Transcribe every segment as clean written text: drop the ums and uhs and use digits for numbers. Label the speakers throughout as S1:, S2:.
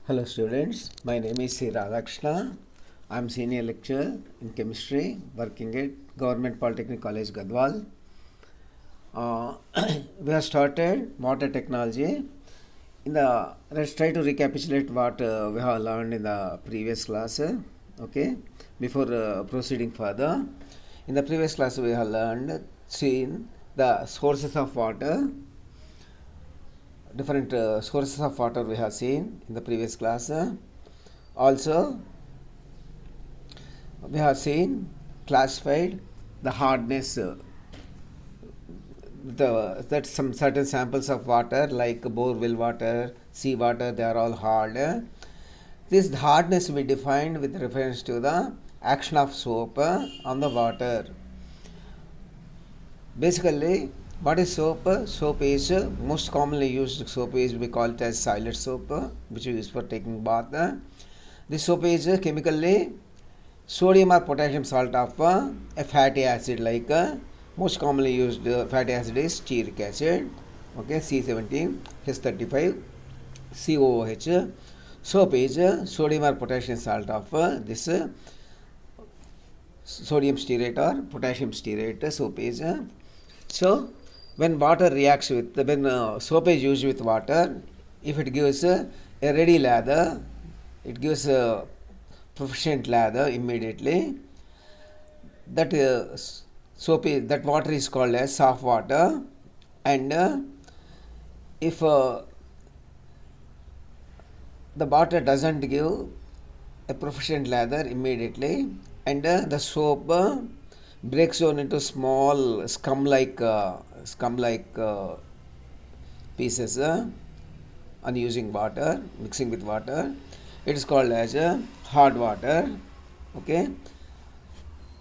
S1: Hello students, my name is C. Radhakrishna. I am senior lecturer in chemistry working at Government Polytechnic College Gadwal. We have started water technology. Let's try to recapitulate what we have learned in the previous class. Okay, before proceeding further, in the previous class we have seen the sources of water. Different sources of water we have seen in the previous class. Also, we have seen classified the hardness. That some certain samples of water like borewell water, sea water, they are all hard. This hardness we defined with reference to the action of soap on the water. Basically, what is soap? Soap is most commonly used soap is we call it as silent soap, which we use for taking bath. This soap is chemically sodium or potassium salt of a fatty acid, like most commonly used fatty acid is stearic acid, okay, C17H35 COOH. Soap is sodium or potassium salt of this sodium stearate or potassium stearate. Soap is so when water reacts with when soap is used with water, if it gives a ready lather, it gives a proficient lather immediately. That that water is called as soft water, and if the water doesn't give a proficient lather immediately, and the soap breaks down into small scum-like pieces on using water, mixing with water, it is called as hard water. Okay,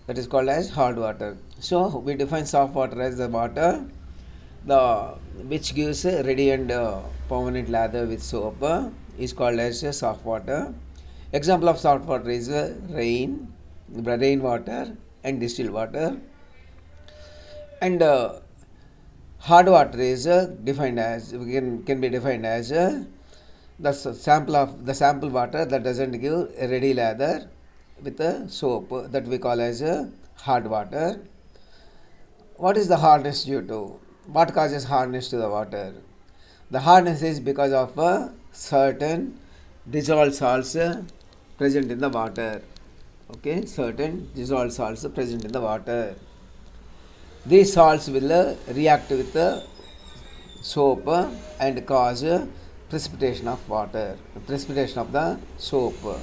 S1: that is called as hard water. So we define soft water as the water which gives a ready and permanent lather with soap is called as soft water. Example of soft water is rain water and distilled water. And hard water is defined as can be defined as the sample water that doesn't give a ready lather with a soap, that we call as hard water. What is the hardness due to? What causes hardness to the water? The hardness is because of certain dissolved salts present in the water. Okay, certain dissolved salts present in the water. These salts will react with the soap and cause precipitation of water, precipitation of the soap.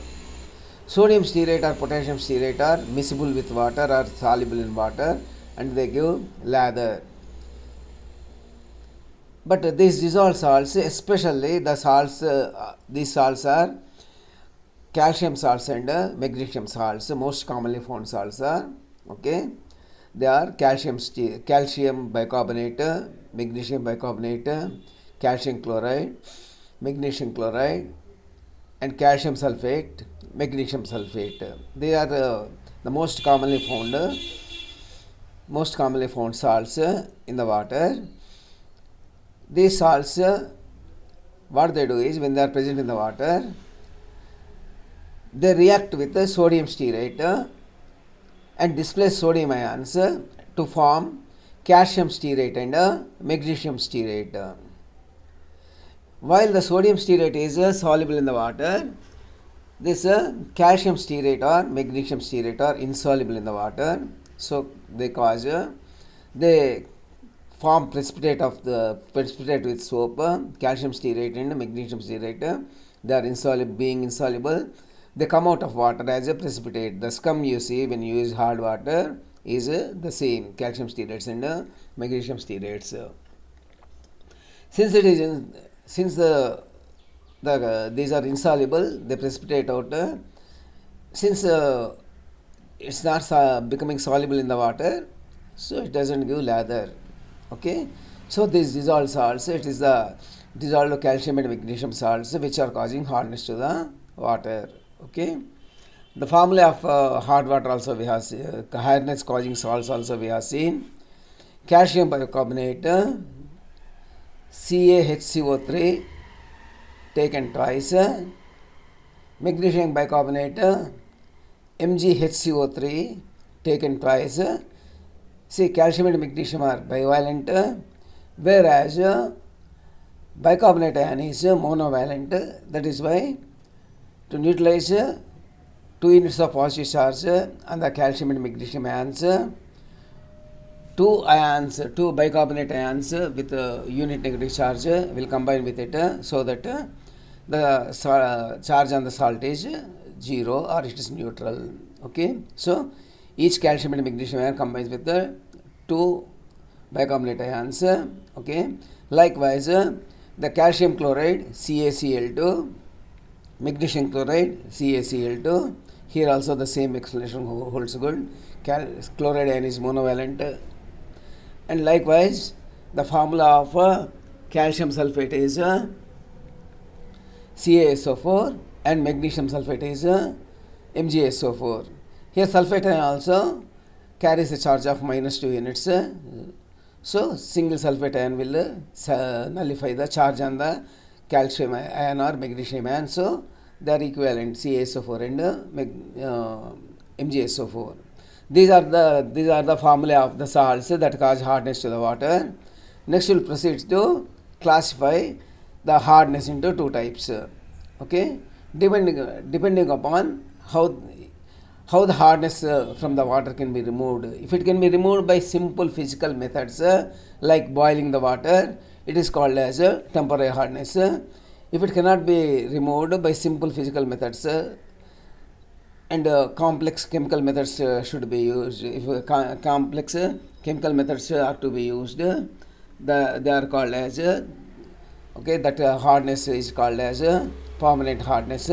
S1: Sodium stearate or potassium stearate are miscible with water or soluble in water, and they give lather. But these dissolved salts, especially the salts, these salts are calcium salts and magnesium salts. Most commonly found salts are, okay, they are calcium bicarbonate, magnesium bicarbonate, calcium chloride, magnesium chloride, and calcium sulfate, magnesium sulfate. They are the most commonly found salts in the water. These salts, what they do is, when they are present in the water, they react with the sodium stearate and displace sodium ions to form calcium stearate and magnesium stearate. While the sodium stearate is soluble in the water, this calcium stearate or magnesium stearate are insoluble in the water. So they form precipitate with soap, calcium stearate and magnesium stearate. They are insoluble. They come out of water as a precipitate. The scum you see when you use hard water is the same, calcium stearates and magnesium stearates. Since these are insoluble, they precipitate out. Since it's not becoming soluble in the water, so it doesn't give lather. Okay, so these dissolved salts, it is the dissolved calcium and magnesium salts which are causing hardness to the water. Okay, the formula of hard water also we have seen, hardness causing salts also we have seen. Calcium bicarbonate, CaHCO3 taken twice, magnesium bicarbonate, MgHCO3 taken twice. See, calcium and magnesium are bivalent, whereas bicarbonate ion is monovalent. That is why to neutralize 2 units of positive charge on the calcium and magnesium ions, two bicarbonate ions with unit negative charge will combine with it, so that the charge on the salt is 0 or it is neutral. Okay, so each calcium and magnesium ion combines with the 2 bicarbonate ions. Okay, likewise the calcium chloride CaCl2, magnesium chloride CaCl2. Here also the same explanation holds good. Chloride ion is monovalent, and likewise the formula of calcium sulfate is CaSO4 and magnesium sulfate is MgSO4. Here sulfate ion also carries a charge of -2 units. So single sulfate ion will nullify the charge on the calcium ion or magnesium ion. So they are equivalent, CaSO4 and MgSO4. These are the formulae of the salts that cause hardness to the water. Next we will proceed to classify the hardness into 2 types. Okay, depending upon how the hardness from the water can be removed. If it can be removed by simple physical methods like boiling the water, it is called as temporary hardness. If it cannot be removed by simple physical methods and complex chemical methods should be used, if complex chemical methods are to be used, they are called as okay, that hardness is called as permanent hardness.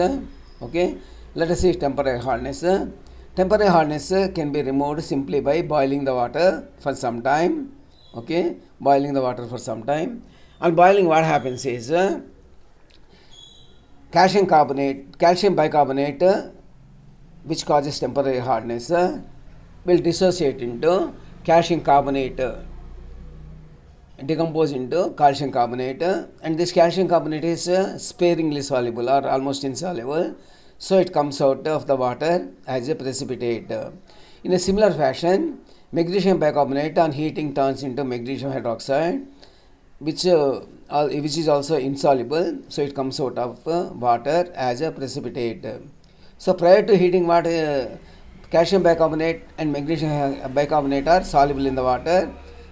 S1: Okay, let us see temporary hardness. Temporary hardness can be removed simply by boiling the water for some time. Okay, boiling the water for some time. On boiling, what happens is calcium bicarbonate, which causes temporary hardness, will dissociate into calcium carbonate, decompose into calcium carbonate, and this calcium carbonate is sparingly soluble or almost insoluble, so it comes out of the water as a precipitate. In a similar fashion, magnesium bicarbonate on heating turns into magnesium hydroxide, which is also insoluble, so it comes out of water as a precipitate. So prior to heating water, calcium bicarbonate and magnesium bicarbonate are soluble in the water.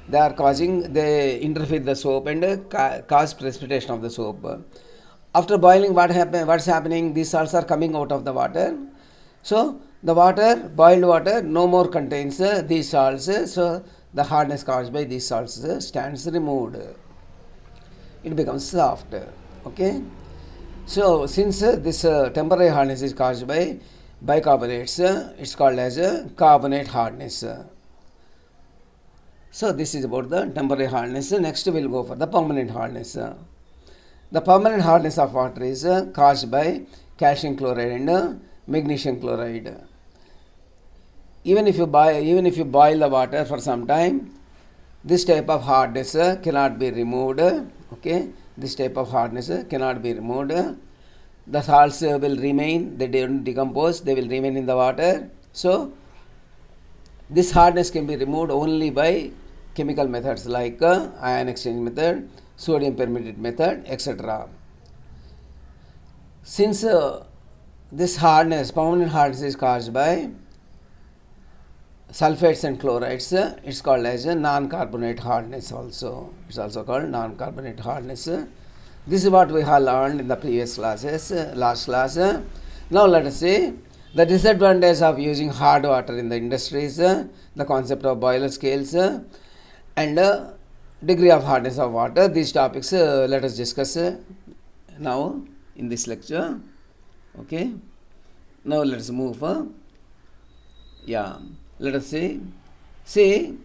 S1: They interfere the soap and cause precipitation of the soap. After boiling, what's happening? These salts are coming out of the water. So the boiled water, no more contains these salts. So the hardness caused by these salts stands removed. It becomes soft. Okay. So since this temporary hardness is caused by bicarbonates, it's called as carbonate hardness. So this is about the temporary hardness. Next we will go for the permanent hardness. The permanent hardness of water is caused by calcium chloride and magnesium chloride. Even if you boil the water for some time, this type of hardness cannot be removed. Okay, this type of hardness cannot be removed. The salts will remain, they don't decompose, they will remain in the water. So this hardness can be removed only by chemical methods like ion exchange method, sodium permanganate method, etc. Since this permanent hardness is caused by sulfates and chlorides, it's called as a non-carbonate hardness also. It's also called non-carbonate hardness. This is what we have learned in the previous classes, last class. Now let us see the disadvantage of using hard water in the industries, the concept of boiler scales, and degree of hardness of water. These topics let us discuss now in this lecture. Okay. Now let us move. Let us see. See,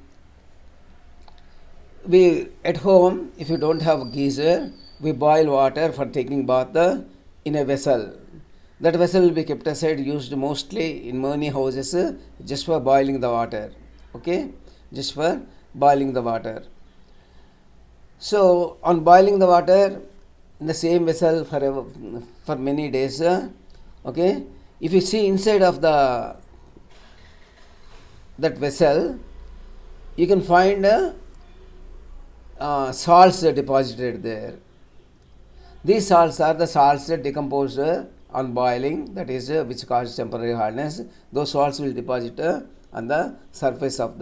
S1: we at home, if you don't have a geyser, we boil water for taking bath in a vessel. That vessel will be kept aside, used mostly in many houses just for boiling the water. Okay, just for boiling the water. So on boiling the water in the same vessel for many days, Okay, if you see inside of that vessel, you can find salts deposited there. These salts are the salts decomposed on boiling, that is which causes temporary hardness. Those salts will deposit on the surface of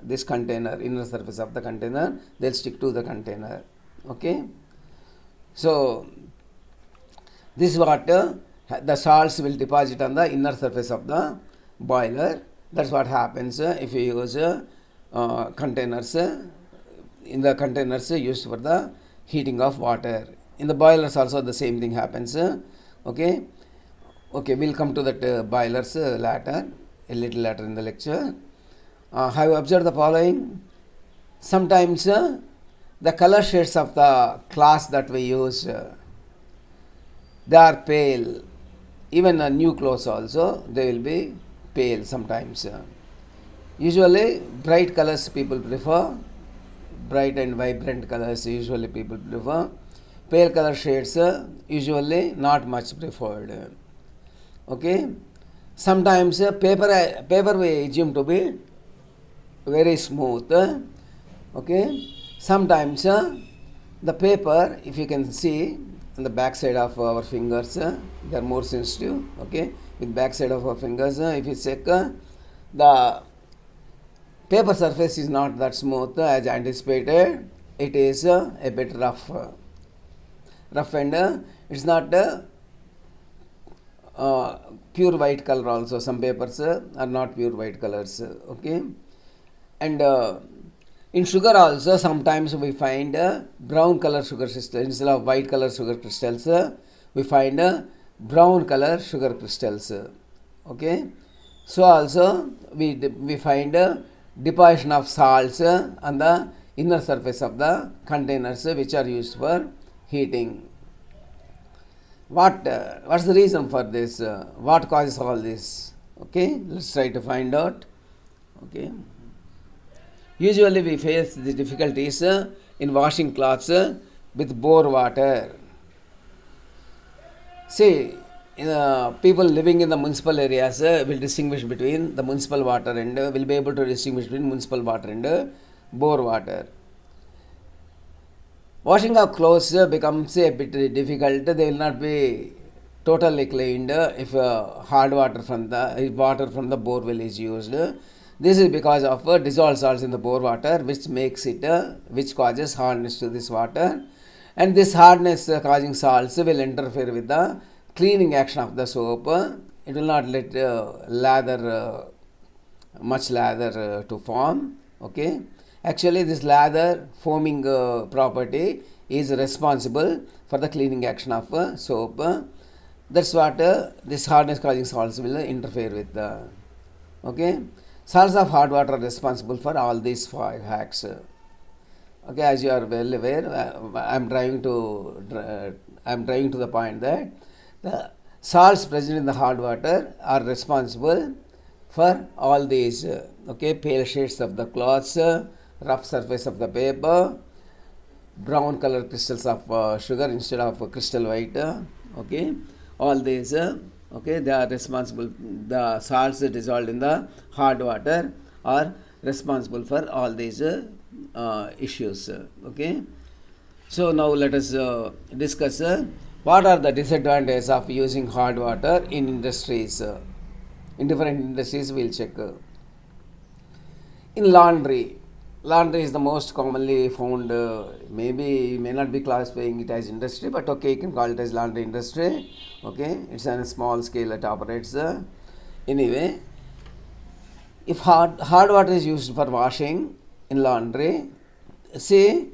S1: this container, inner surface of the container. They'll stick to the container. Okay, so this is what the salts will deposit on the inner surface of the boiler. That's what happens if you use containers in the containers used for the heating of water. In the boilers also the same thing happens. Okay, we'll come to that boilers later, a little later in the lecture. Have you observed the following? Sometimes the color shades of the cloths that we use, they are pale. Even new clothes also, they will be pale sometimes. Usually bright colors people prefer, bright and vibrant colors usually people prefer. Pale color shades usually not much preferred. Okay, sometimes paper we assume to be very smooth. Okay, sometimes the paper, if you can see on the back side of our fingers, they are more sensitive. Okay, with back side of our fingers, if you check, the paper surface is not that smooth as anticipated. It is a bit rough and it's not pure white color also. Some papers are not pure white colors. Okay, and in sugar also sometimes we find brown color sugar crystals instead of white color sugar crystals. We find brown color sugar crystals. Okay, so also we find deposition of salts on the inner surface of the containers which are used for heating. What's the reason for this? What causes all this? Okay, let's try to find out. Okay, usually we face the difficulties in washing clothes with bore water. See, people living in the municipal areas will distinguish between the municipal water and will be able to distinguish between municipal water and bore water. Washing of clothes becomes a bit difficult. They will not be totally cleaned if hard water from the borewell is used. This is because of dissolved salts in the bore water, which makes it, which causes hardness to this water, and this hardness causing salts will interfere with the cleaning action of the soap. It will not let much lather to form. Okay, actually this lather forming property is responsible for the cleaning action of soap. That's what this hardness causing salts will interfere with. Okay, salts of hard water are responsible for all these 5 hacks. Okay, as you are well aware, I am driving to the point that the salts present in the hard water are responsible for all these. Okay, pale shades of the cloths, rough surface of the paper, brown color crystals of sugar instead of crystal white. Okay, all these. Okay, they are responsible. The salts dissolved in the hard water are responsible for all these issues. Okay, so now let us discuss what are the disadvantages of using hard water in industries. In different industries, we will check. In laundry is the most commonly found. Maybe you may not be classifying it as industry, but okay, you can call it as laundry industry. Okay, it's on a small scale it operates. Anyway, if hard water is used for washing in laundry, see,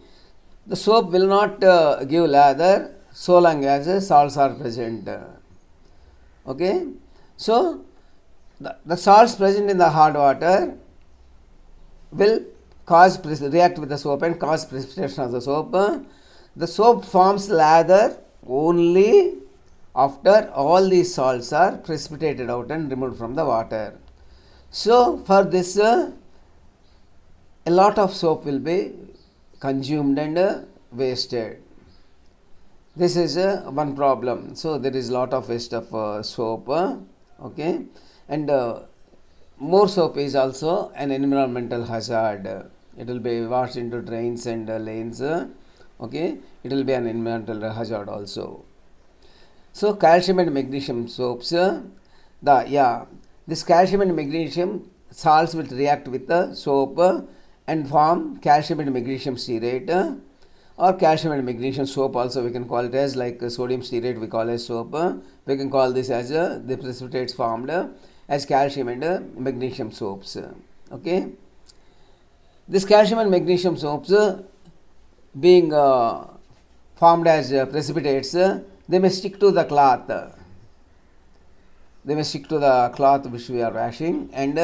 S1: the soap will not give lather so long as salts are present. Okay, so the salts present in the hard water will react with the soap and cause precipitation of the soap. The soap forms lather only after all these salts are precipitated out and removed from the water. So for this, a lot of soap will be consumed and wasted. This is one problem. So there is lot of waste of soap, okay, and more soap is also an environmental hazard. It will be washed into drains and lanes, okay. It will be an environmental hazard also. So calcium and magnesium soaps, this calcium and magnesium salts will react with the soap and form calcium and magnesium stearate, or calcium and magnesium soap also we can call it as, like sodium stearate we call as soap. We can call this as the precipitates formed as calcium and magnesium soaps. Okay. This calcium and magnesium soaps being formed as precipitates, they may stick to the cloth. They may stick to the cloth which we are washing, and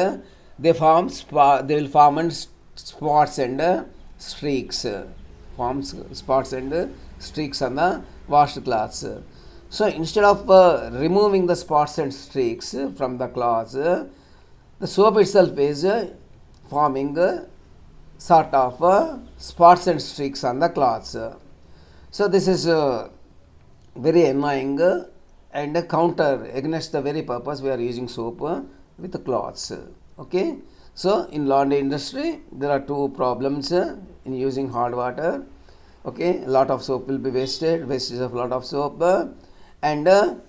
S1: they will form and spots and streaks. Forms spots and streaks on the washed cloths. So instead of removing the spots and streaks from the cloths, the soap itself is forming sort of spots and streaks on the cloths. So this is very annoying and counter against the very purpose we are using soap with the cloths. Okay. So in laundry industry there are two problems in using hard water. Okay, a lot of soap will be wasted, wastage of lot of soap, and the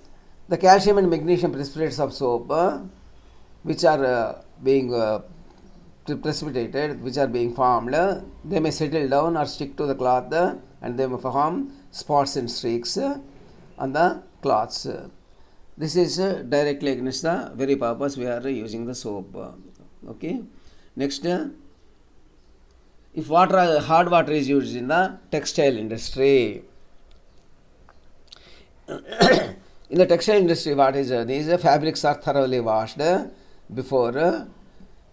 S1: calcium and magnesium precipitates of soap which are being precipitated, which are being formed, they may settle down or stick to the cloth, and they may form spots and streaks on the cloths. This is directly against the very purpose we are using the soap. Okay. Next, if hard water is used in the textile industry, in the textile industry, what is these fabrics are thoroughly washed before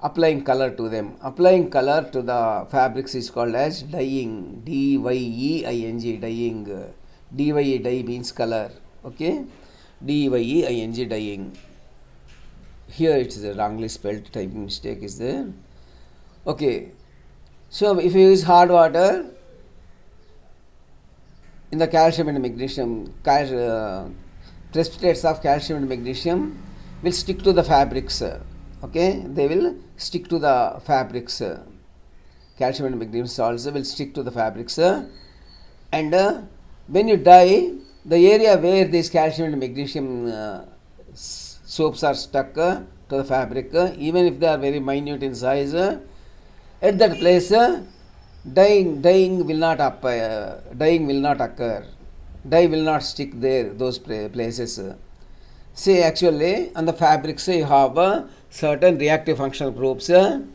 S1: applying color to them. Applying color to the fabrics is called as dyeing. D-Y-E-I-N-G, dyeing. D-Y-E, dye means color. Okay, D-Y-E-I-N-G, dyeing. Here it is wrongly spelled, typing mistake is there. Okay, so if you use hard water in the calcium and magnesium, precipitates of calcium and magnesium will stick to the fabrics. Okay, they will stick to the fabrics. Calcium and magnesium salts will stick to the fabrics, and when you dye, the area where these calcium and magnesium soaps are stuck to the fabric, even if they are very minute in size, at that place dyeing will not occur. Dye will not stick there, those places. See, actually on the fabrics you have certain reactive functional groups, and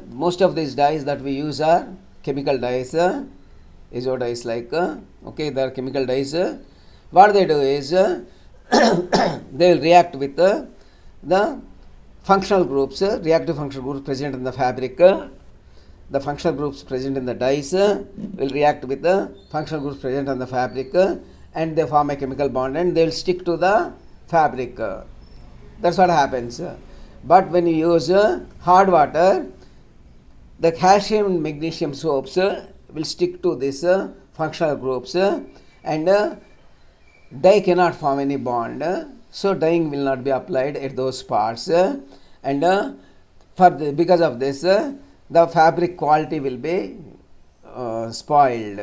S1: most of these dyes that we use are chemical dyes, azo dyes, like okay, they are chemical dyes. What they do is they will react with the functional groups, reactive functional groups present in the fabric. The functional groups present in the dyes will react with the functional groups present on the fabric, and they form a chemical bond and they will stick to the fabric. That's what happens. But when you use hard water, the calcium and magnesium soaps will stick to these functional groups, and dye cannot form any bond, so dyeing will not be applied at those parts, and because of this the fabric quality will be spoiled,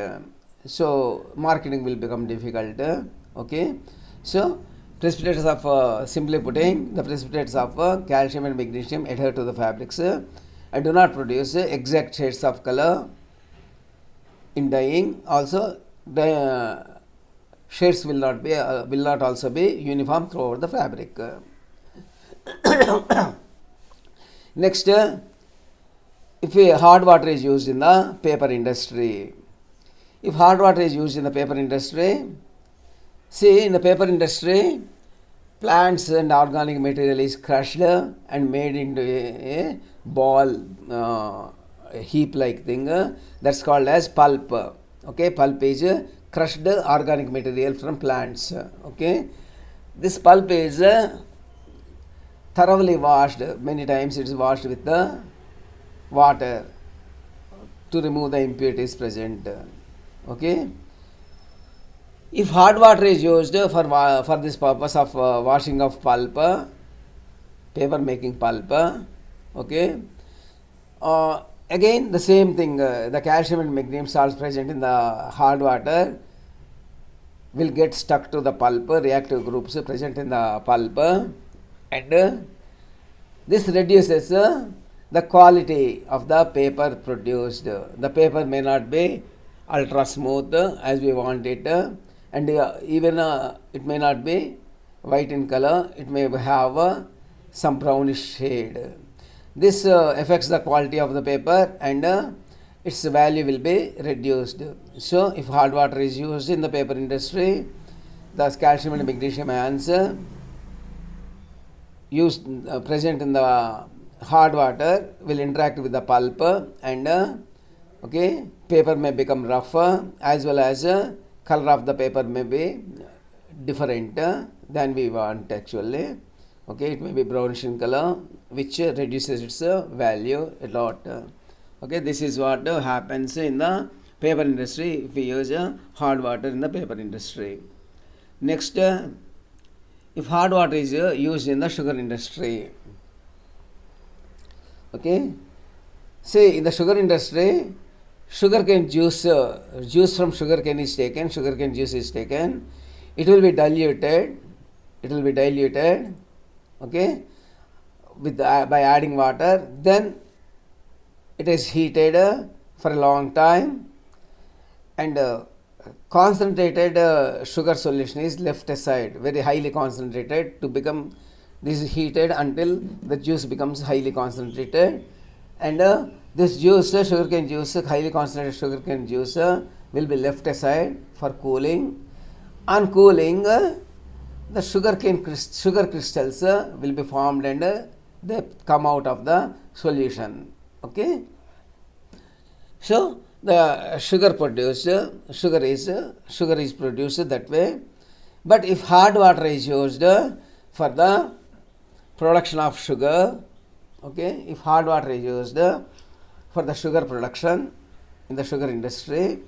S1: so marketing will become difficult. Okay, so precipitates of simply putting, the precipitates of calcium and magnesium adhere to the fabrics and do not produce exact shades of color in dyeing. Also shades will not also be uniform throughout the fabric. Next, if hard water is used in the paper industry, if hard water is used in the paper industry, see, in the paper industry, plants and organic material is crushed and made into a ball, heap like thing, that's called as pulp. Okay, pulp is crushed organic material from plants. Okay, this pulp is thoroughly washed. Many times it is washed with the water to remove the impurities present. Okay, If hard water is used for this purpose of washing of pulp, paper making pulp, okay, again the same thing, the calcium and magnesium salts present in the hard water will get stuck to the pulp, reactive groups present in the pulp, and this reduces the quality of the paper produced. The paper may not be ultra smooth as we want it, and even it may not be white in color, it may have some brownish shade. This affects the quality of the paper, and its value will be reduced. So if hard water is used in the paper industry, the calcium and magnesium ions used present in the hard water will interact with the pulp, and okay, paper may become rougher, as well as color of the paper may be different than we want actually. Okay, it may be brownish in color, which reduces its value a lot. Okay, this is what happens in the paper industry if we use hard water in the paper industry. Next, if hard water is used in the sugar industry, okay, say in the sugar industry, sugarcane juice, juice from sugarcane is taken, sugarcane juice is taken, it will be diluted, okay, with by adding water, then it is heated for a long time, and concentrated sugar solution is left aside, very highly concentrated, to become, this is heated until the juice becomes highly concentrated, and this juice, sugarcane juice, highly concentrated sugarcane juice will be left aside for cooling. On cooling, the sugar crystals will be formed, and they come out of the solution. Okay, so the sugar is produced that way. But if hard water is used for the production of sugar, okay, if hard water is used for the sugar production in the sugar industry,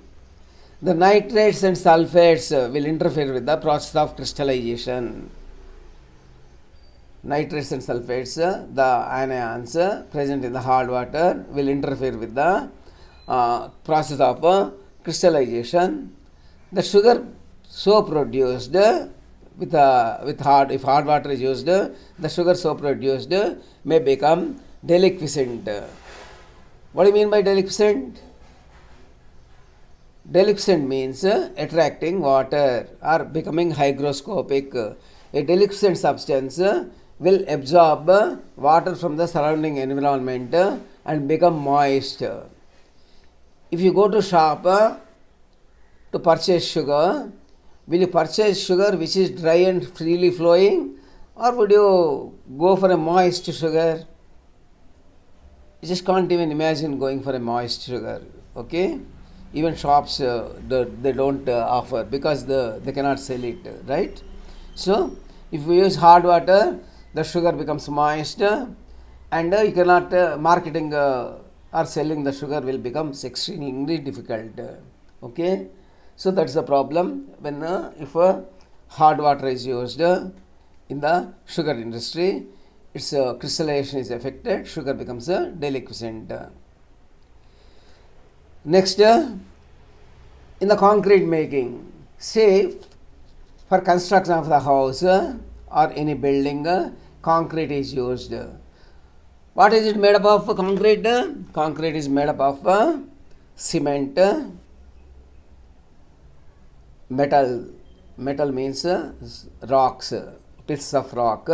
S1: the nitrates and sulfates will interfere with the process of crystallization. Nitrates and sulfates, the anions present in the hard water, will interfere with the process of crystallization. The sugar so produced if hard water is used, the sugar so produced may become deliquescent. What do you mean by deliquescent? Deliquescent means attracting water or becoming hygroscopic. A deliquescent substance will absorb water from the surrounding environment and become moist. If you go to shop to purchase sugar, will you purchase sugar which is dry and freely flowing, or would you go for a moist sugar? You just can't even imagine going for a moist sugar. Okay, even shops they don't offer, because they cannot sell it, right? So if we use hard water, the sugar becomes moist, and you cannot marketing or selling the sugar will become extremely difficult. Okay, so that's the problem when if hard water is used in the sugar industry, its crystallization is affected, sugar becomes deliquescent. Next, in the concrete making, say for construction of the house or any building, concrete is used. What is it made up of? Concrete? Concrete is made up of cement, metal. Metal means rocks, pieces of rock.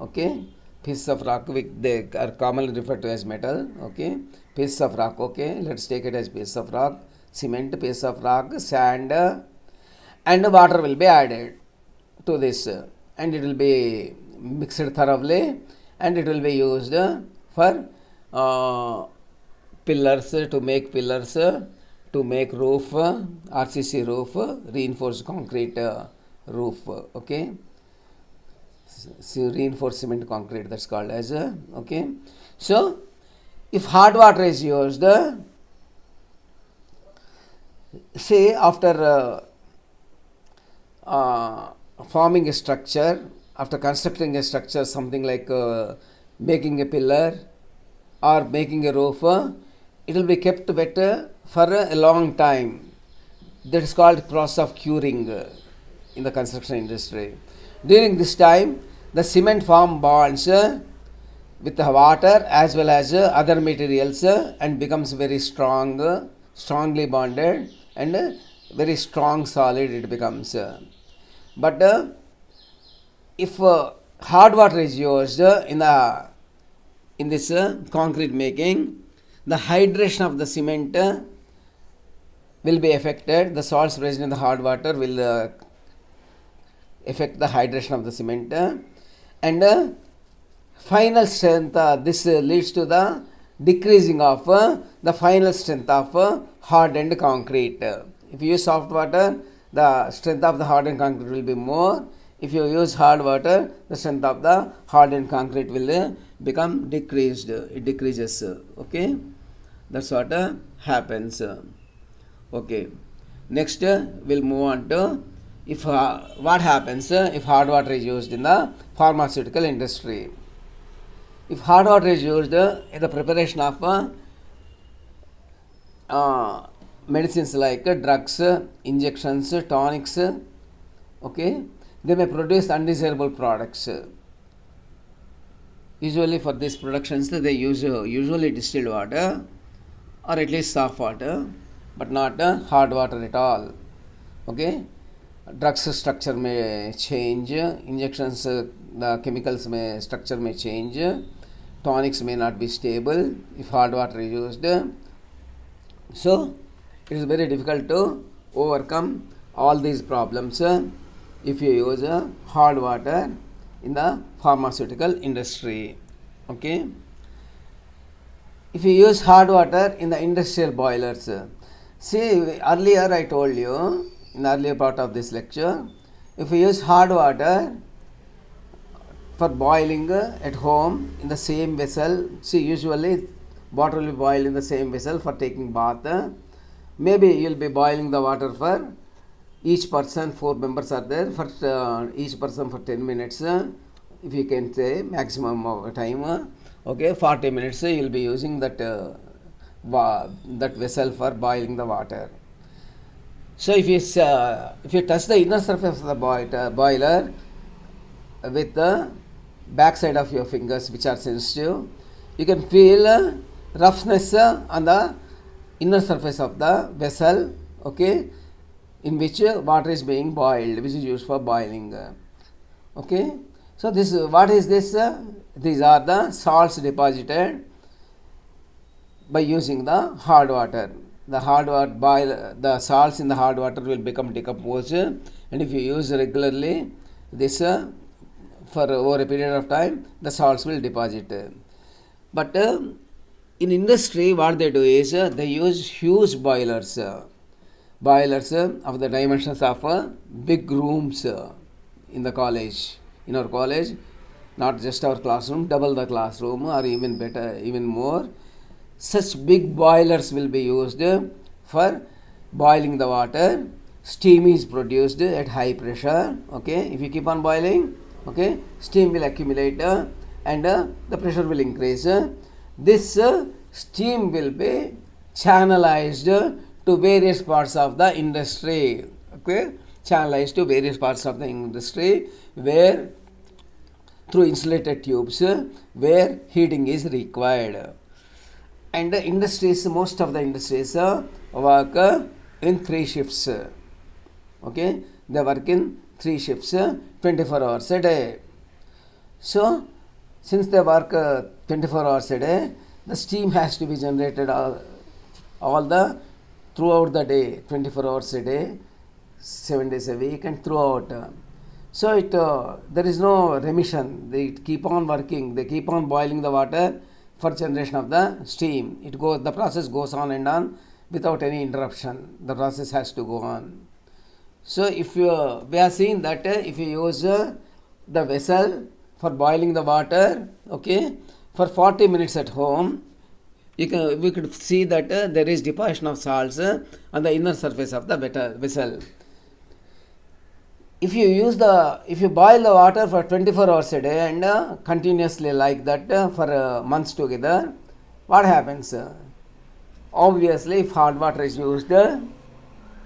S1: Okay, pieces of rock they are commonly referred to as metal. Okay, pieces of rock. Okay, let's take it as pieces of rock. Cement, piece of rock, sand, and water will be added to this, and it will be mixed thoroughly, and it will be used for pillars, to make pillars, to make roof, RCC roof, reinforced concrete roof. Okay, so reinforced cement concrete, that's called as okay. So if hard water is used, say after uh, forming a structure, after constructing a structure, something like making a pillar or making a roof, it will be kept wet for a long time. That is called process of curing in the construction industry. During this time, the cement form bonds with the water as well as other materials and becomes very strong, strongly bonded, and very strong solid it becomes. But if hard water is used in this concrete making, the hydration of the cement will be affected. The salts present in the hard water will affect the hydration of the cement, and final strength. This leads to the decreasing of the final strength of hardened concrete. If you use soft water, the strength of the hardened concrete will be more. If you use hard water, the strength of the hardened concrete will become decreased. It decreases. Okay, that's what happens. Okay, next we'll move on to if what happens if hard water is used in the pharmaceutical industry. If hard water is used in the preparation of medicines like drugs, injections, tonics, okay, they may produce undesirable products. Usually for these productions they use usually distilled water or at least soft water, but not hard water at all. Okay, drugs structure may change, injections the chemicals may structure may change, tonics may not be stable if hard water is used. So it is very difficult to overcome all these problems if you use hard water in the pharmaceutical industry. Okay, if you use hard water in the industrial boilers, see earlier I told you in the earlier part of this lecture, if you use hard water for boiling at home in the same vessel, see usually water will be boiled in the same vessel for taking bath. Maybe you will be boiling the water for each person, 4 members are there, for each person for 10 minutes, if you can say maximum of time. Okay, 40 minutes you will be using that that vessel for boiling the water. So if you touch the inner surface of the boiler with the back side of your fingers, which are sensitive, you can feel roughness on the inner surface of the vessel, okay, in which water is being boiled, which is used for boiling. Okay, so this what is this? These are the salts deposited by using the hard water. The hard water the salts in the hard water will become decomposed, and if you use regularly this for over a period of time, the salts will deposit. But in industry, what they do is they use huge boilers, boilers of the dimensions of big rooms in the college. In our college, not just our classroom, double the classroom or even better, even more. Such big boilers will be used for boiling the water. Steam is produced at high pressure. Okay, if you keep on boiling, okay, steam will accumulate and the pressure will increase. This steam will be channelized to various parts of the industry. Okay, channelized to various parts of the industry where through insulated tubes where heating is required. And the industries, most of the industries work in 3 shifts. Okay, they work in 3 shifts, 24 hours a day. So since they work 24 hours a day, the steam has to be generated all the throughout the day, 24 hours a day, 7 days a week, and throughout. So it there is no remission. They keep on working. They keep on boiling the water for generation of the steam. The process goes on and on without any interruption. The process has to go on. So if we are seeing that if you use the vessel for boiling the water, okay, for 40 minutes at home, we could see that there is deposition of salts on the inner surface of the vessel. if you boil the water for 24 hours a day and continuously like that for months together, what happens? Obviously, if hot water is used, there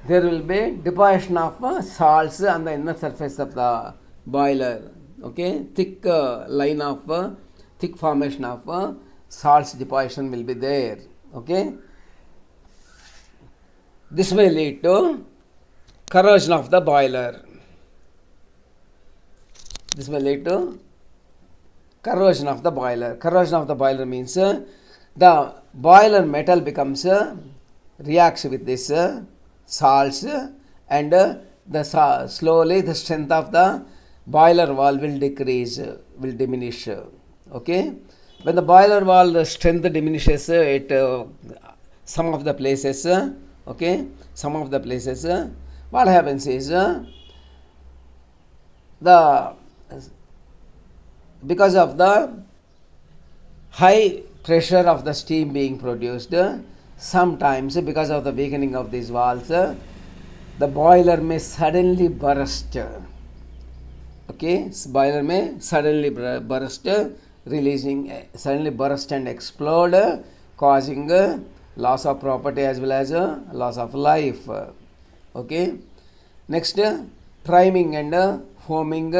S1: will be deposition of salts on the inner surface of the boiler. Okay, thick line of thick formation of salts deposition will be there. Okay, this may lead to corrosion of the boiler. This will lead to corrosion of the boiler. Corrosion of the boiler means the boiler metal becomes reacts with this salts and slowly the strength of the boiler wall will decrease, will diminish. Okay, when the boiler wall strength diminishes, it some of the places. Okay, some of the places. What happens is the because of the high pressure of the steam being produced, sometimes because of the weakening of these walls, the boiler may suddenly burst. Okay, boiler may suddenly burst, suddenly burst and explode, causing loss of property as well as loss of life. Okay, next, priming and foaming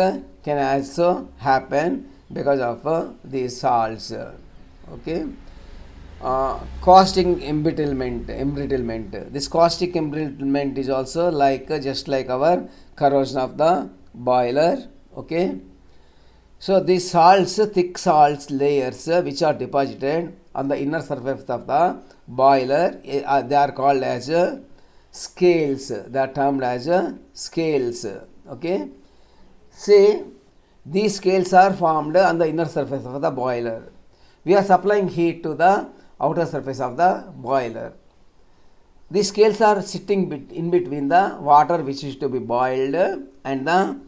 S1: can also happen because of these salts. Okay, caustic embrittlement. This caustic embrittlement is also like just like our corrosion of the boiler. Okay, so these salts, thick salts layers which are deposited on the inner surface of the boiler, they are called as scales. They are termed as scales. Okay, see, these scales are formed on the inner surface of the boiler. We are supplying heat to the outer surface of the boiler. These scales are sitting in between the water which is to be boiled and the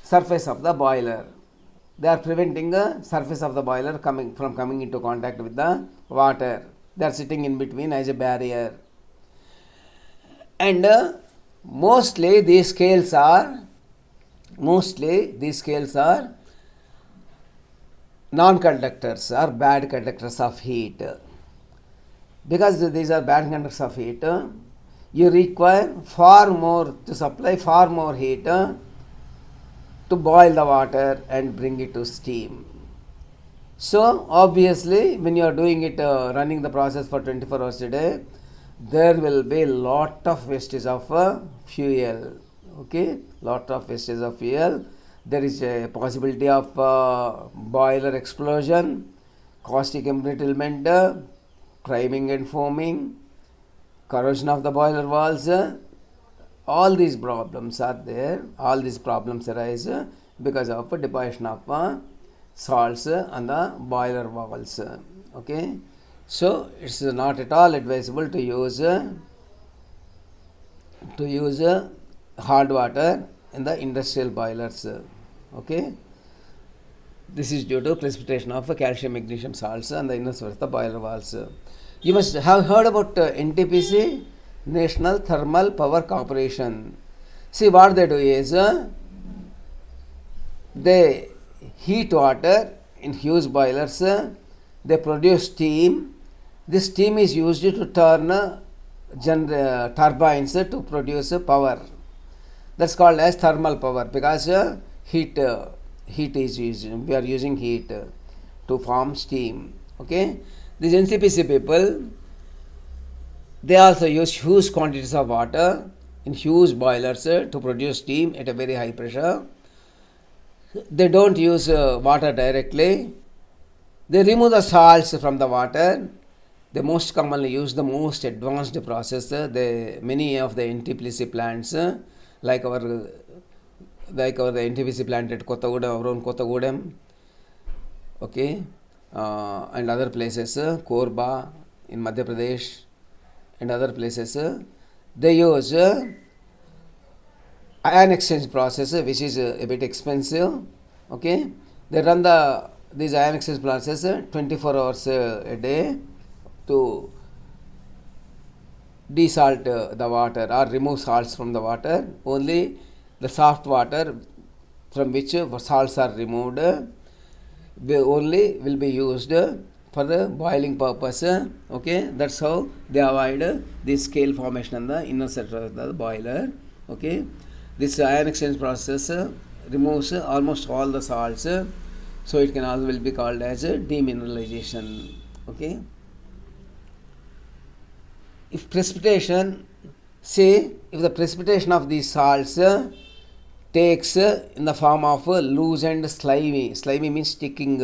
S1: surface of the boiler. They are preventing the surface of the boiler coming into contact with the water. They are sitting in between as a barrier. And mostly these scales are non-conductors or bad conductors of heat. Because these are bad conductors of heat, you require to supply far more heat to boil the water and bring it to steam. So obviously, when you are doing it, running the process for 24 hours a day, there will be lot of wastage of fuel. Okay, lot of wastage of fuel. There is a possibility of boiler explosion, caustic embrittlement, priming and foaming, corrosion of the boiler walls. All these problems are there. All these problems arise because of deposition of salts on the boiler walls. Okay, so it's not at all advisable to use hard water in the industrial boilers. Okay, this is due to precipitation of calcium magnesium salts on the inner surface of the boiler walls. You must have heard about NTPC, National Thermal Power Corporation. See, what they do is they heat water in huge boilers, they produce steam. This steam is used to turn turbines to produce power. That's called as thermal power because heat is used. We are using heat to form steam. Okay, these NCPC people, they also use huge quantities of water in huge boilers to produce steam at a very high pressure. They don't use water directly. They remove the salts from the water. They most commonly use the most advanced process. Many of the NTPC plants, like our the NTPC plant at Kottagudem, around Kottagudem, okay, and other places, Korba in Madhya Pradesh and other places, they use ion exchange process, which is a bit expensive. Okay, they run these ion exchange process 24 hours a day to desalt the water or remove salts from the water. Only the soft water from which salts are removed only will be used for the boiling purpose. Okay, that's how they avoid the scale formation on the inner surface of the boiler. Okay, this ion exchange process removes almost all the salts, so it can also will be called as demineralization. Okay, if precipitation, say if the precipitation of these salts takes in the form of loose and slimy means sticking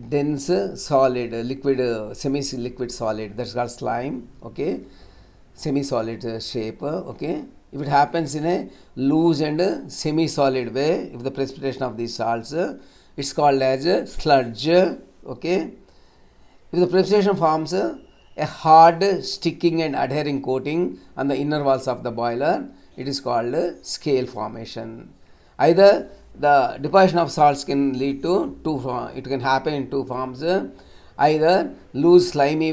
S1: dense solid liquid semi-liquid solid, that's called slime. Okay, semi-solid shape. Okay, if it happens in a loose and semi-solid way, if the precipitation of these salts, it's called as sludge. Okay, if the precipitation forms a hard sticking and adhering coating on the inner walls of the boiler, it is called scale formation. Either the deposition of salts can lead to it can happen in two forms, either loose slimy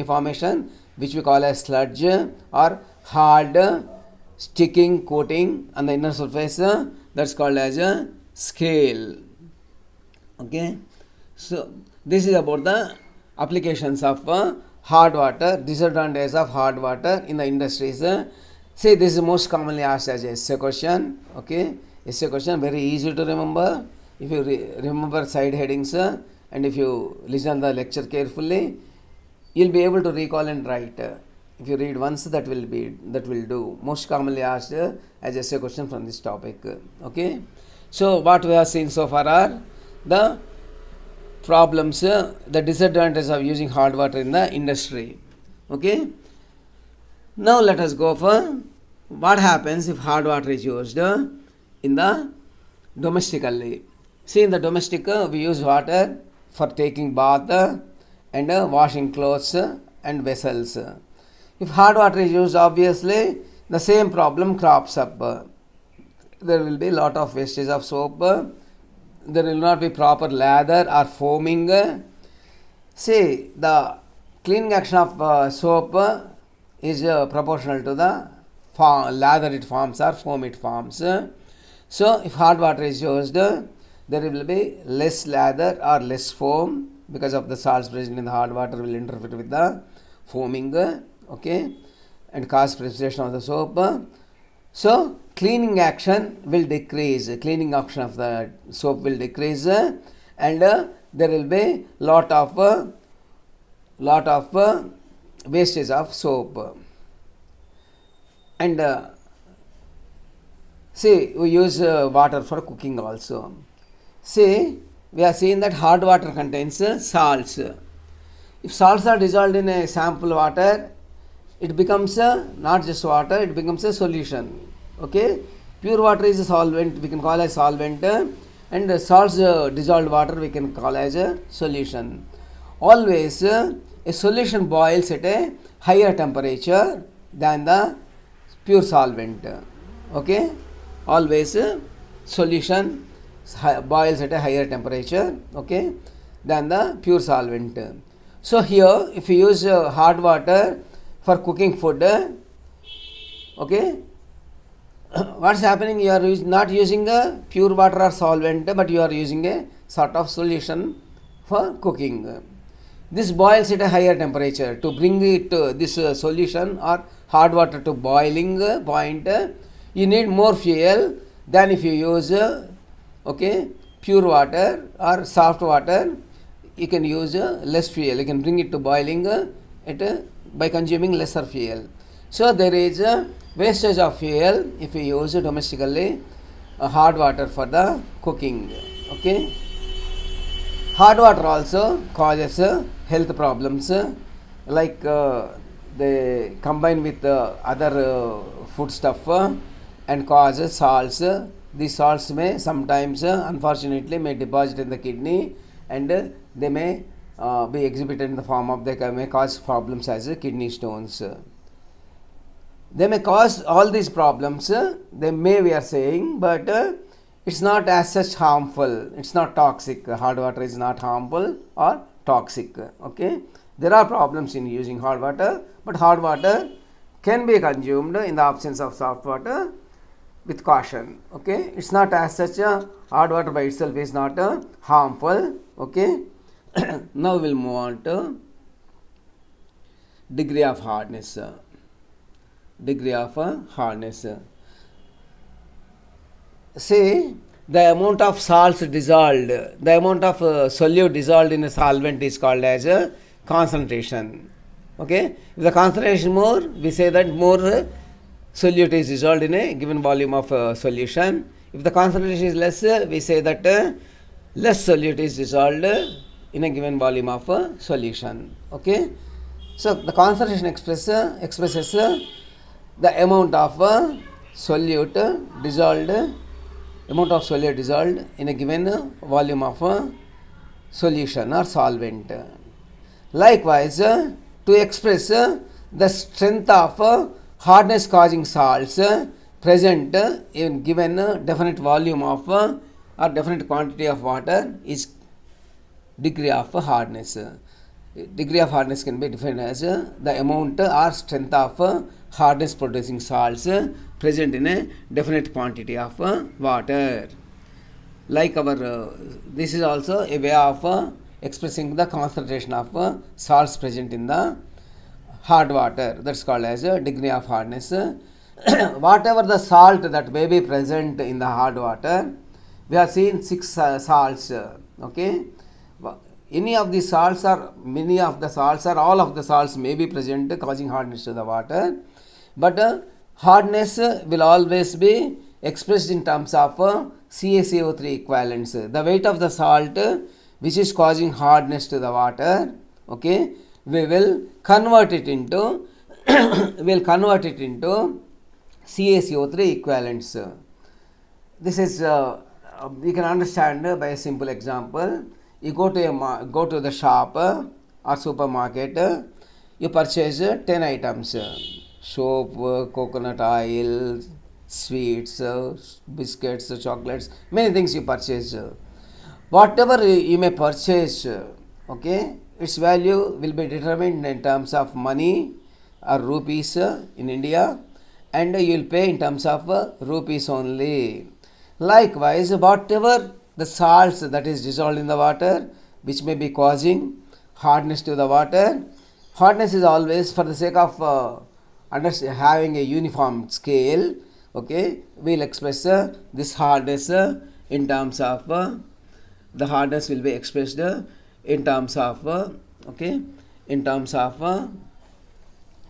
S1: formation which we call as sludge, or hard sticking coating on the inner surface, that's called as a scale. Okay, so this is about the applications of hard water, disadvantages of hard water in the industries. Say this is most commonly asked as a essay question. Okay, essay question, very easy to remember. If you remember side headings and if you listen the lecture carefully, you'll be able to recall and write. If you read once, that will do. Most commonly asked as essay question from this topic. Okay, so what we have seen so far are the problems, the disadvantages of using hard water in the industry. Okay, now let us go for what happens if hard water is used in the domestically. See, in the domestic we use water for taking bath and washing clothes and vessels. If hard water is used, obviously the same problem crops up. There will be a lot of wastage of soap, there will not be proper lather or foaming. See, the cleaning action of soap is proportional to the lather it forms or foam it forms. So, if hard water is used, there will be less lather or less foam because of the salts present in the hard water will interfere with the foaming. Okay, and cause precipitation of the soap. So, cleaning action will decrease, cleaning action of the soap will decrease, and there will be lot of wastage of soap. And see, we use water for cooking also. See, we are seeing that hard water contains salts. If salts are dissolved in a sample water, it becomes not just water, it becomes a solution. Okay, pure water is a solvent, we can call as solvent, and salts dissolved water we can call as a solution. Always a solution boils at a higher temperature than the pure solvent. Okay, always solution boils at a higher temperature, okay, than the pure solvent. So here if you use hard water for cooking food, okay, what's happening, you are not using a pure water or solvent, but you are using a sort of solution for cooking. This boils at a higher temperature. To bring it this solution or hard water to boiling point, you need more fuel than if you use okay, pure water or soft water. You can use less fuel, you can bring it to boiling by consuming lesser fuel. So there is a wastage of fuel if you use domestically hard water for the cooking. Okay, hard water also causes health problems, like they combine with other food stuff and cause salts. These salts may sometimes unfortunately may deposit in the kidney, and they may be exhibited in the form of, they may cause problems as kidney stones. They may cause all these problems, they may, we are saying, but it's not as such harmful, it's not toxic. Hard water is not harmful or toxic. Okay, there are problems in using hard water, but hard water can be consumed in the absence of soft water with caution. Okay, it's not as such a hard water by itself is not harmful. Okay, now we'll move on to degree of hardness. Degree of hardness. Say the amount of salts dissolved, the amount of solute dissolved in a solvent is called as a concentration. Okay, if the concentration more, we say that more solute is dissolved in a given volume of solution. If the concentration is less, we say that less solute is dissolved in a given volume of solution. Okay, so the concentration expresses the amount of solute dissolved in a given volume of solution or solvent. Likewise, to express the strength of hardness causing salts present in given definite volume of or definite quantity of water is degree of hardness. Degree of hardness can be defined as the amount or strength of hardness producing salts present in a definite quantity of water. Like our this is also a way of expressing the concentration of salts present in the hard water. That's called as a degree of hardness. Whatever the salt that may be present in the hard water, we have seen 6 salts. Okay, any of the salts or many of the salts or all of the salts may be present causing hardness to the water, but hardness will always be expressed in terms of CaCO3 equivalents. The weight of the salt which is causing hardness to the water, okay, we will convert it into CaCO3 equivalents. This is we can understand by a simple example. You go to the shop or supermarket, you purchase 10 items: soap, coconut oil, sweets, biscuits, chocolates, many things you purchase. Whatever you may purchase, okay, its value will be determined in terms of money or rupees in India, and you will pay in terms of rupees only. Likewise, whatever the salts that is dissolved in the water which may be causing hardness to the water, hardness is always for the sake of having a uniform scale. Okay, we will express this hardness in terms of the hardness will be expressed in terms of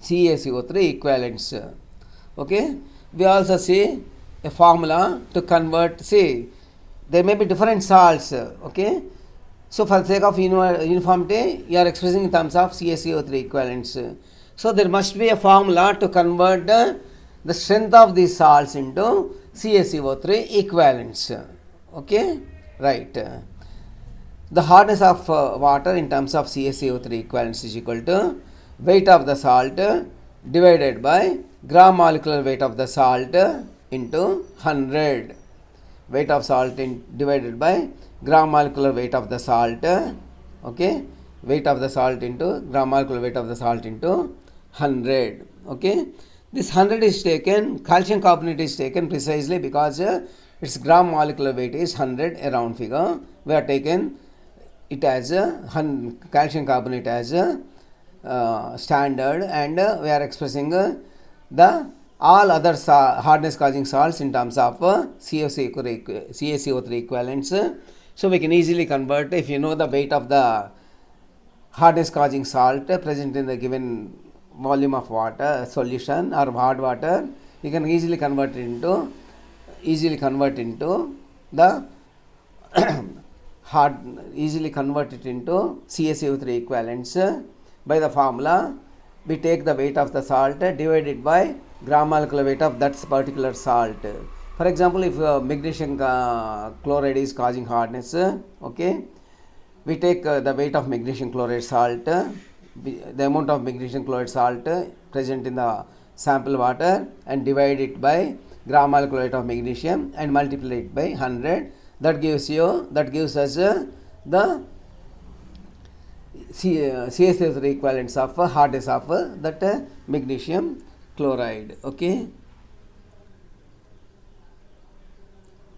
S1: CaCO3 equivalents. Okay, we also see a formula to convert. See, there may be different salts. Okay, so for the sake of uniformity, you are expressing in terms of CaCO3 equivalents. So there must be a formula to convert the strength of these salts into CaCO3 equivalents. Okay, right. The hardness of water in terms of CaCO3 equivalents is equal to weight of the salt divided by gram molecular weight of the salt into 100. Weight of salt divided by gram molecular weight of the salt. Okay, weight of the salt into gram molecular weight of the salt into 100. Okay, this 100 is taken, calcium carbonate is taken precisely because its gram molecular weight is 100, a round figure. We have taken it as a calcium carbonate as a standard, and we are expressing the all other hardness causing salts in terms of CaCO3 equivalents. So we can easily convert. If you know the weight of the hardness causing salt present in the given volume of water solution or hard water, you can easily convert it into the easily convert it into CaCO3 equivalents by the formula. We take the weight of the salt divided by gram molecular weight of that particular salt. For example, if magnesium chloride is causing hardness, okay, we take the weight of magnesium chloride salt, the amount of magnesium chloride salt present in the sample water, and divide it by gram molecular weight of magnesium and multiply it by 100. That gives us the CaCO3 equivalents of hardness of that magnesium chloride. Okay.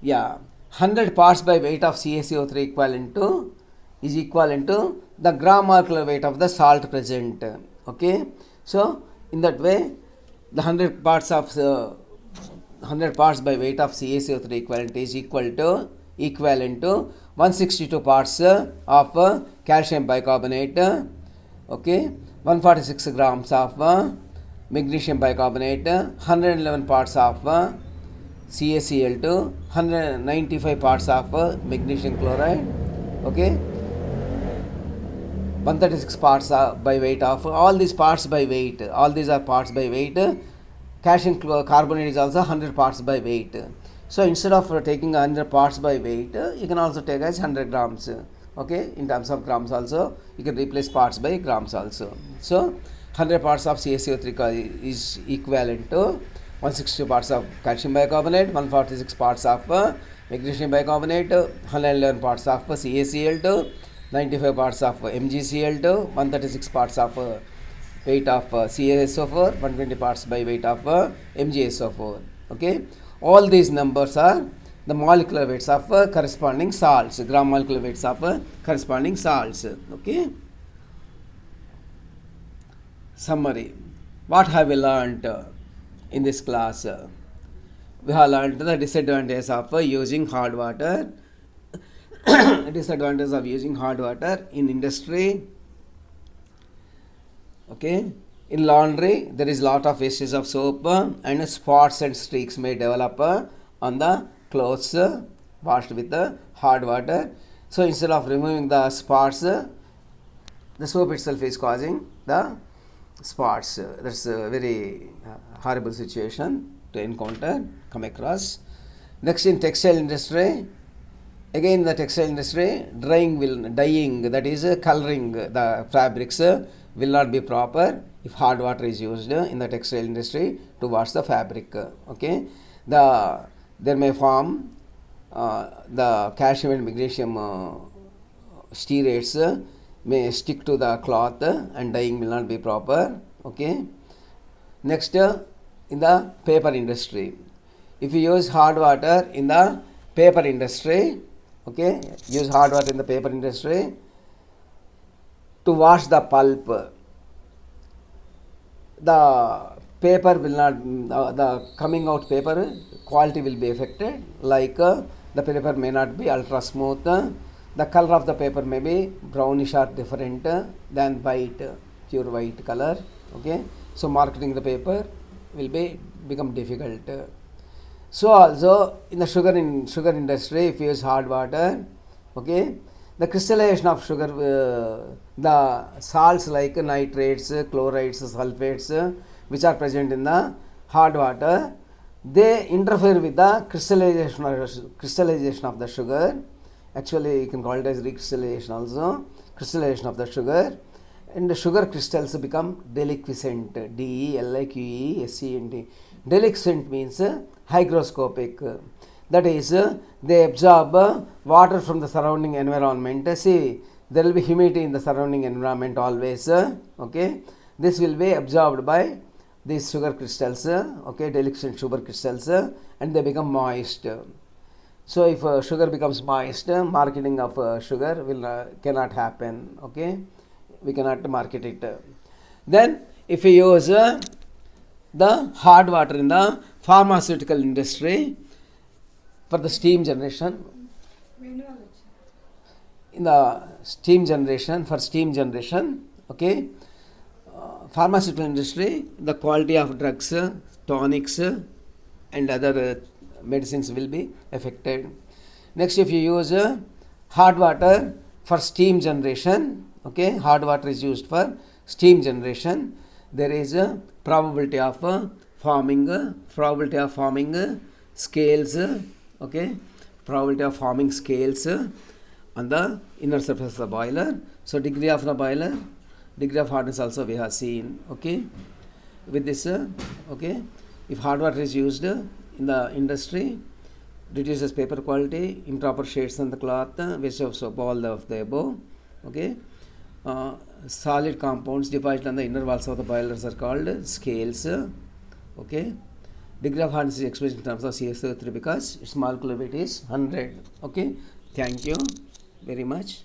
S1: Yeah, 100 parts by weight of CaCO3 is equivalent to the gram molecular weight of the salt present. Okay, so in that way, the 100 parts by weight of CaCO3 equivalent is equivalent to 162 parts of calcium bicarbonate. Okay, 146 grams of magnesium bicarbonate, 111 parts of CaCl2, 195 parts of magnesium chloride. Okay, 136 parts by weight of all these parts by weight. All these are parts by weight. Calcium carbonate is also 100 parts by weight. So instead of taking 100 parts by weight, you can also take as 100 grams. Okay, in terms of grams also, you can replace parts by grams also. So 100 parts of CaCO3 is equivalent to 160 parts of calcium bicarbonate, 146 parts of magnesium bicarbonate, 111 parts of CaCl2, 95 parts of MgCl2, 136 parts of weight of CaSO4, 120 parts by weight of MgSO4. Okay, all these numbers are the molecular weights of corresponding salts, gram molecular weights of corresponding salts. Okay. Summary. What have we learnt in this class? We have learnt the disadvantages of using hard water. Disadvantages of using hard water in industry. Okay. In laundry, there is lot of wastage of soap and spots and streaks may develop on the clothes washed with hard water. So instead of removing the spots, the soap itself is causing the spots. That's a very horrible situation to encounter, come across. Next, in textile industry, again the textile industry, dyeing, that is coloring the fabrics will not be proper if hard water is used in the textile industry to wash the fabric. Okay, there may form the calcium and magnesium stearates may stick to the cloth and dyeing will not be proper. Okay. Next, in the paper industry, if you use hard water in the paper industry, okay, use hard water in the paper industry to wash the pulp, the paper will not, the coming out paper quality will be affected, like the paper may not be ultra smooth, the color of the paper may be brownish or different than white, pure white color. Okay, so marketing the paper will become difficult. So also in the sugar industry, if you use hard water, okay, the crystallization of sugar, the salts like nitrates, chlorides, sulfates, which are present in the hard water, they interfere with the crystallization of the sugar. Actually, you can call it as recrystallization also, crystallization of the sugar, and the sugar crystals become deliquescent, DELIQUESCENT. Deliquescent means hygroscopic, that is, they absorb water from the surrounding environment. See, there will be humidity in the surrounding environment always. Okay, this will be absorbed by these sugar crystals, okay, deliquescent sugar crystals, and they become moist. So if sugar becomes moist, marketing of sugar cannot happen. Okay, we cannot market it. Then if you use the hard water in the pharmaceutical industry for the steam generation, in the steam generation, okay, pharmaceutical industry, the quality of drugs, tonics and other medicines will be affected. Next, if you use hard water for steam generation, okay, hard water is used for steam generation, there is a probability of forming scales, okay, probability of forming scales on the inner surface of the boiler. So degree of the boiler, degree of hardness also we have seen. Okay, with this, okay, if hard water is used in the industry, reduces paper quality, improper shades on the cloth, waste of soap, all of the above. Okay, solid compounds deposited on the inner walls of the boilers are called scales. Okay, degree of hardness is expressed in terms of CSO3 because its molecular weight is 100. Okay, thank you very much.